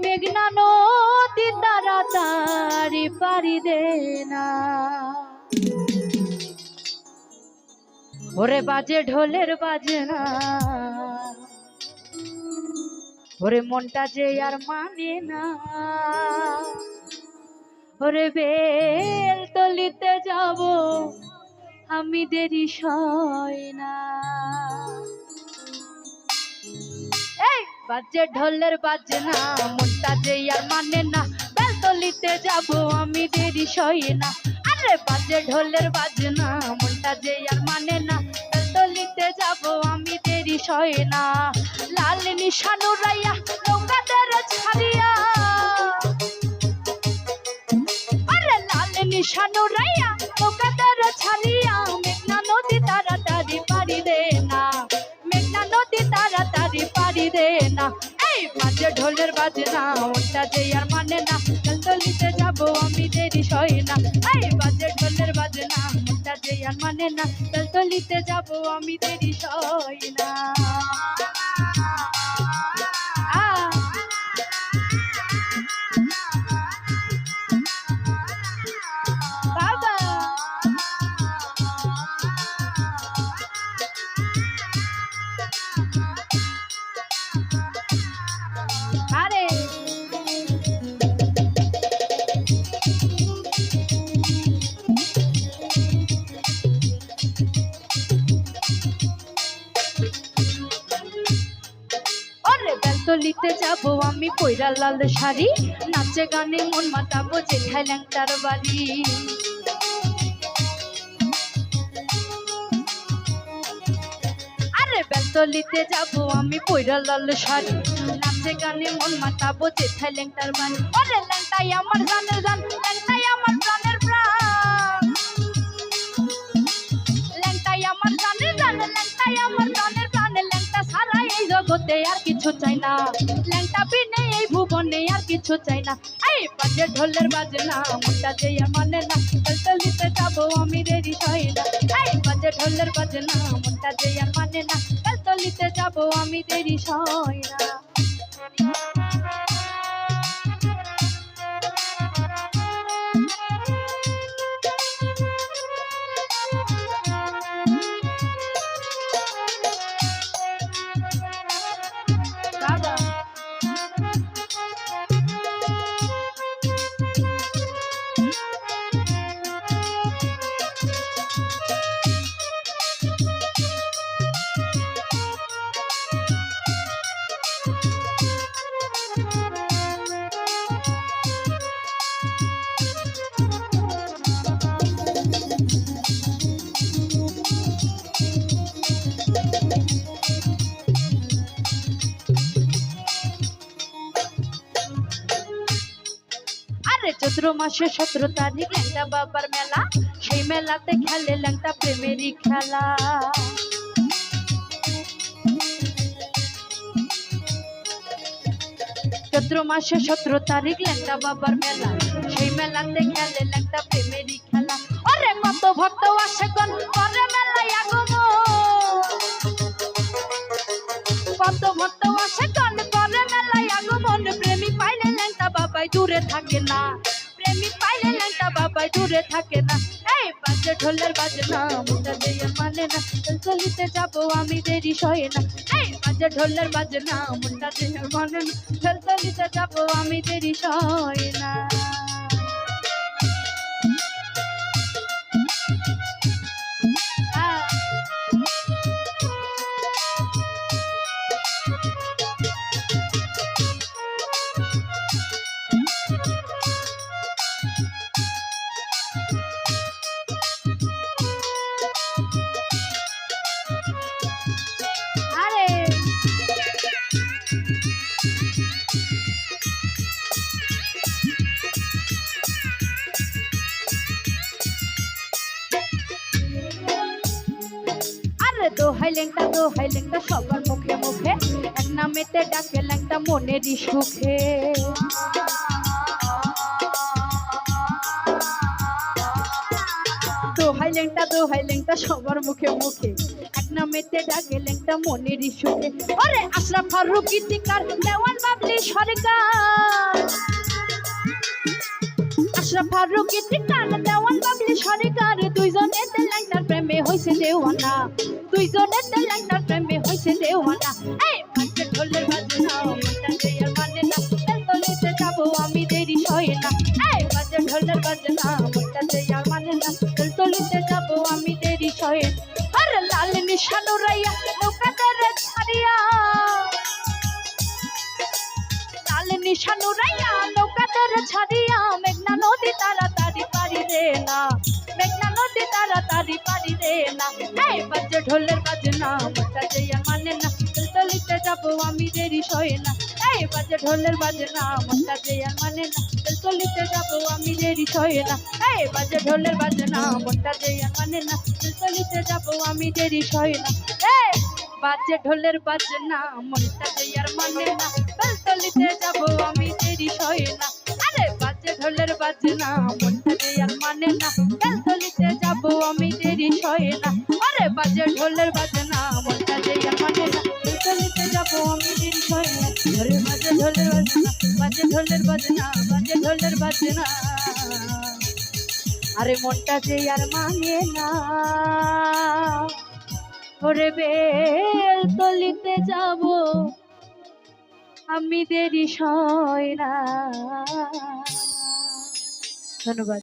মেঘনা নদী তাড়াতাড়ি পারি দে না। ওরে বাজে ঢোলের বাজনা, ওরে মনটা যে আর মানে না। ওরে বেল তলিতে যাব আমি দেরি সয় না। এই বাজে ঢোলের বাজনা, মনটা যে আর মানে না। বেল তলিতে যাব আমি দেরি সয় না। আরে বাজে ঢোলের বাজনা, মনটা যে আর মানে না। বেল তলিতে যাব আমি দেরি সয় না। লাল নিশান উড়াইয়া নৌকাদের ছাড়িয়া, আরে লাল নিশান উড়াইয়া নৌকাদের ছাড়িয়া, মেঘনা নদী তাড়াতাড়ি পারি দে না। মেঘনা নদী তাড়াতাড়ি পারি দে না। এই বাজে ঢোলের বাজনা, মনটা যে আর মানে না। তলিতে যাব আমি দেরি সয় না। এই বাজে ঢোলের বাজনা, মনটা যে আর মানে না। তলিতে যাব আমি দেরি সয় না। তলিতে যাব আমি পয়রা লাল শাড়ি, নাচে গানে মন মাতাবো যেখায় ল্যাংটার বাড়ি। আরে বেলতলিতে যাব আমি পয়রা লাল শাড়ি, নাচে গানে মন মাতাবো যেখায় ল্যাংটার বাড়ি। ওরে ল্যাংটাই আমার জানের জান, ল্যাংটাই আমার প্রাণের প্রাণ। ল্যাংটাই আমার জানের জান, ল্যাংটাই আমার প্রাণের প্রাণ। ল্যাংটা ছাড়া এই জগতে আর কিছু চাই না। ল্যাংটা বিনে এই ভুবনে আর কিছু চাই না। এই বাজে ঢোলের বাজনা, মনটা যে আর মানে না। তলিতে যাব আমি দেরি সয় না। এই বাজে ঢোলের বাজনা, মনটা যে আর মানে না। তলিতে যাব আমি দেরি সয় না। চৈত্র মাসে 17 তারিখ ল্যাংটা বাবার মেলা, সেই মেলাতে খেলে ল্যাংটা প্রেমেরই খেলা। চৈত্র মাসে 17 তারিখ ল্যাংটা বাবার মেলা, সেই মেলাতে খেলে ল্যাংটা প্রেমেরই খেলা। ওরে কত ভক্ত আসে গন করে মেলায় আগমন, কত ভক্ত আসে গন করে মেলায় আগমন। প্রেমিক পাইলে ল্যাংটা বাবাই দূরে থাকে না, প্রেমিক পাইলে ল্যাংটা বাবাই দূরে থাকে না। এই বাজে ঢোলের বাজনা, মনটা যে আর মানে না। তলিতে যাব আমি দেরি সয় না। এই বাজে ঢোলের বাজনা, মনটা যে আর মানে না। তলিতে যাব আমি দেরি সয় না। দোহাই ল্যাংটা সবার মুখে মুখে, এক নামেতে ডাকে ল্যাংটা মনেরই সুখে। দোহাই লেংটা দোহাই লেংটা সবার মুখে মুখে এক নামেতে ডাকে লেংটা মনের সুখে ওরে আশরাফ ফারুক গীতিকার দেওয়ান বাবলি সরকার আশরাফ ফারুক গীতিকার দেওয়ান বাবলি সরকার দুইজনে লেংটার প্রেমে হইছে দেওয়ানা দুইজনে লেংটার প্রেমে হইছে দেওয়ানা এই বাজে ঢোলের বাজনা মনটা যে আর মানে না তলিতে যাবো আমি দেরি হয় না এই বাজে ঢোলের বাজনা মনটা যে আর মানে না তলিতে যাবো আমি দেরি হয় না আর লাল নিশানো রাইয়া নৌকাদের ছাড়িয়া লাল নিশানো রাইয়া নৌকাদের ছাড়িয়া মেঘনা নদী তাড়াতাড়ি পারি দে না মেঘনা নদী তাড়াতাড়ি পারি দে না এই বাজে ঢোলের বাজনা মনটা যে আর মানে না তলিতে যাবো আমি দেরি হয় না এই বাজে ঢোলের বাজনা মনটা যে আর মানে না তলিতে যাবো আমি দেরি হয় না এই বাজে ঢোলের বাজনা মনটা যে আর মানে না তলিতে যাবো আমি দেরি হয় না এই বাজে ঢোলের বাজনা মনটা যে আর মানে না তলিতে যাবো আমি দেরি হয় না আরে বাজে ঢোলের বাজনা মনটা যে আর মানে না তলিতে যাবো আমি দেরি হয় না আরে বাজে ঢোলের বাজনা মনটা যে আর মানে না তলিতে যাবো আমি দেরি হয় না আরে বাজে ঢোলের বাজনা বাজে ঢোলের বাজনা বাজে ঢোলের বাজনা আরে মনটা যে আর মানে না ওরে বেল তলিতে যাব আমি দেরি হয় না ধন্যবাদ।